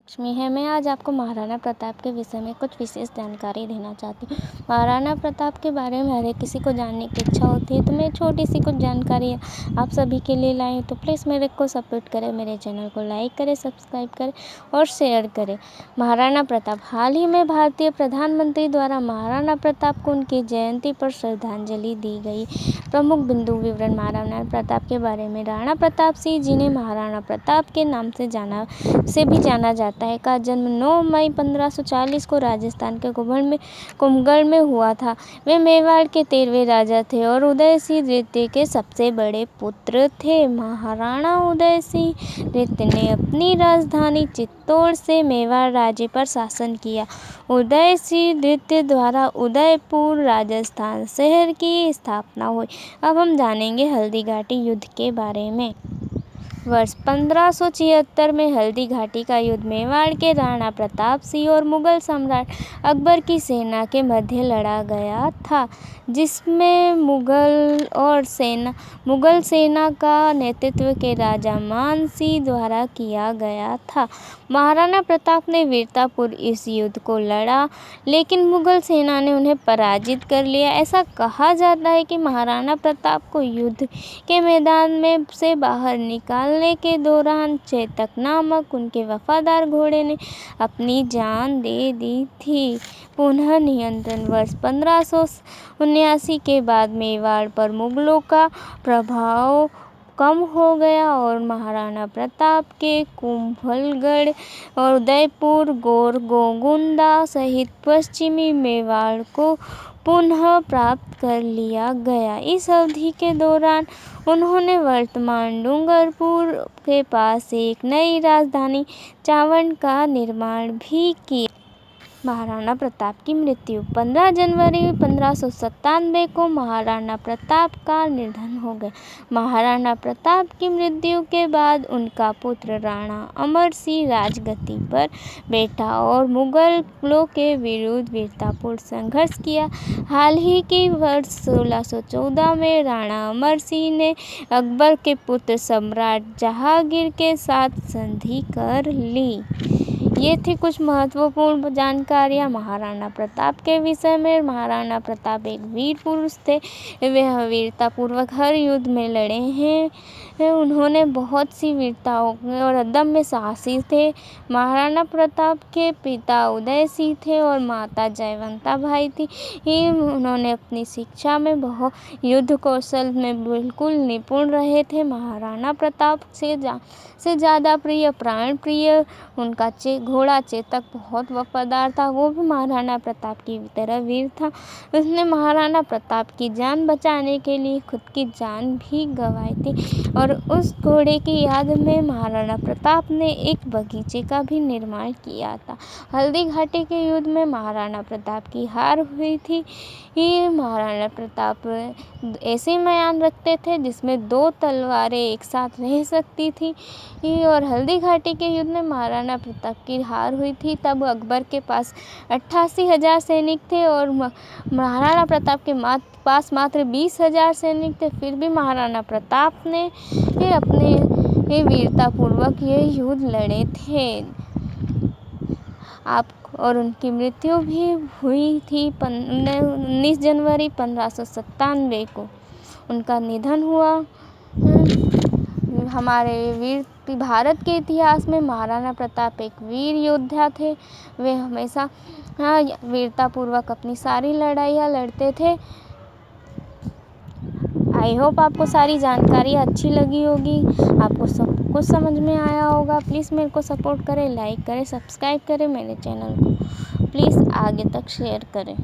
लक्ष्मी है। मैं आज आपको महाराणा प्रताप के विषय में कुछ विशेष जानकारी देना चाहती हूँ। महाराणा प्रताप के बारे में हर किसी को जानने की इच्छा होती है, तो मैं छोटी सी कुछ जानकारी आप सभी के लिए लाई हूँ। तो प्लीज़ मेरे को सपोर्ट करें, मेरे चैनल को लाइक करें, सब्सक्राइब करें और शेयर करें। महाराणा प्रताप हाल ही में भारतीय प्रधानमंत्री द्वारा महाराणा प्रताप को उनकी जयंती पर श्रद्धांजलि दी गई। प्रमुख बिंदु विवरण महाराणा प्रताप के बारे में। राणा प्रताप सिंह जिन्हें महाराणा प्रताप के नाम से भी जाना जाता है का जन्म 9 मई 1540 को राजस्थान के कुंभगढ़ में हुआ था। वे मेवाड़ के 13वें राजा थे और उदय सिंह द्वितीय के सबसे बड़े पुत्र थे। महाराणा उदय सिंह द्वितीय ने अपनी राजधानी चित्तौड़ से मेवाड़ राज्य पर शासन किया। उदय सिंह द्वितीय द्वारा उदयपुर राजस्थान शहर की स्थापना हुई। अब हम जानेंगे हल्दी घाटी युद्ध के बारे में। वर्ष 1576 में हल्दी घाटी का युद्ध मेवाड़ के राणा प्रताप सिंह और मुगल सम्राट अकबर की सेना के मध्य लड़ा गया था, जिसमें मुगल सेना का नेतृत्व के राजा मान सिंह द्वारा किया गया था। महाराणा प्रताप ने वीरतापूर्वक इस युद्ध को लड़ा, लेकिन मुगल सेना ने उन्हें पराजित कर लिया। ऐसा कहा जाता है कि महाराणा प्रताप को युद्ध के मैदान में से बाहर निकालने के दौरान चेतक नामक उनके वफादार घोड़े ने अपनी जान दे दी थी। पुनः नियंत्रण। वर्ष 1579 के बाद मेवाड़ पर मुगलों का प्रभाव कम हो गया और महाराणा प्रताप के कुंभलगढ़ और उदयपुर गोरगोंडा सहित पश्चिमी मेवाड़ को पुनः प्राप्त कर लिया गया। इस अवधि के दौरान उन्होंने वर्तमान डूंगरपुर के पास एक नई राजधानी चावंड का निर्माण भी किया। महाराणा प्रताप की मृत्यु। 15 जनवरी 1597 को महाराणा प्रताप का निधन हो गया। महाराणा प्रताप की मृत्यु के बाद उनका पुत्र राणा अमर सिंह राजगद्दी पर बैठा और मुगलों के विरुद्ध वीरतापूर्वक संघर्ष किया। हाल ही के वर्ष 1614 में राणा अमर सिंह ने अकबर के पुत्र सम्राट जहांगीर के साथ संधि कर ली। ये थी कुछ महत्वपूर्ण जानकारियाँ महाराणा प्रताप के विषय में। महाराणा प्रताप एक वीर पुरुष थे। वह वीरतापूर्वक हर युद्ध में लड़े हैं। उन्होंने बहुत सी वीरताओं और अदम्य साहसी थे। महाराणा प्रताप के पिता उदय सिंह थे और माता जयवंता बाई थी। उन्होंने अपनी शिक्षा में बहुत युद्ध कौशल में बिल्कुल निपुण रहे थे। महाराणा प्रताप से ज़्यादा प्रिय प्राण प्रिय उनका घोड़ा चेतक बहुत वफादार था। वो भी महाराणा प्रताप की तरह वीर था। उसने महाराणा प्रताप की जान बचाने के लिए खुद की जान भी गंवाई थी और उस घोड़े की याद में महाराणा प्रताप ने एक बगीचे का भी निर्माण किया था। हल्दी घाटी के युद्ध में महाराणा प्रताप की हार हुई थी। महाराणा प्रताप ऐसे म्यान रखते थे जिसमें 2 तलवारें एक साथ रह सकती थी और हल्दी घाटी के युद्ध में महाराणा प्रताप की हार हुई थी। तब अकबर के पास 88,000 सैनिक थे और महाराणा प्रताप के पास मात्र 20,000 सैनिक थे। फिर भी महाराणा प्रताप ने अपने वीरतापूर्वक ये युद्ध लड़े थे। और उनकी मृत्यु भी हुई थी 19 जनवरी 1597 को उनका निधन हुआ। हमारे भारत के इतिहास में महाराणा प्रताप एक वीर योद्धा थे। वे हमेशा वीरतापूर्वक अपनी सारी लड़ाइयाँ लड़ते थे। आई होप आपको सारी जानकारी अच्छी लगी होगी, आपको सब कुछ समझ में आया होगा। प्लीज़ मेरे को सपोर्ट करें, लाइक करें, सब्सक्राइब करें मेरे चैनल को। प्लीज़ आगे तक शेयर करें।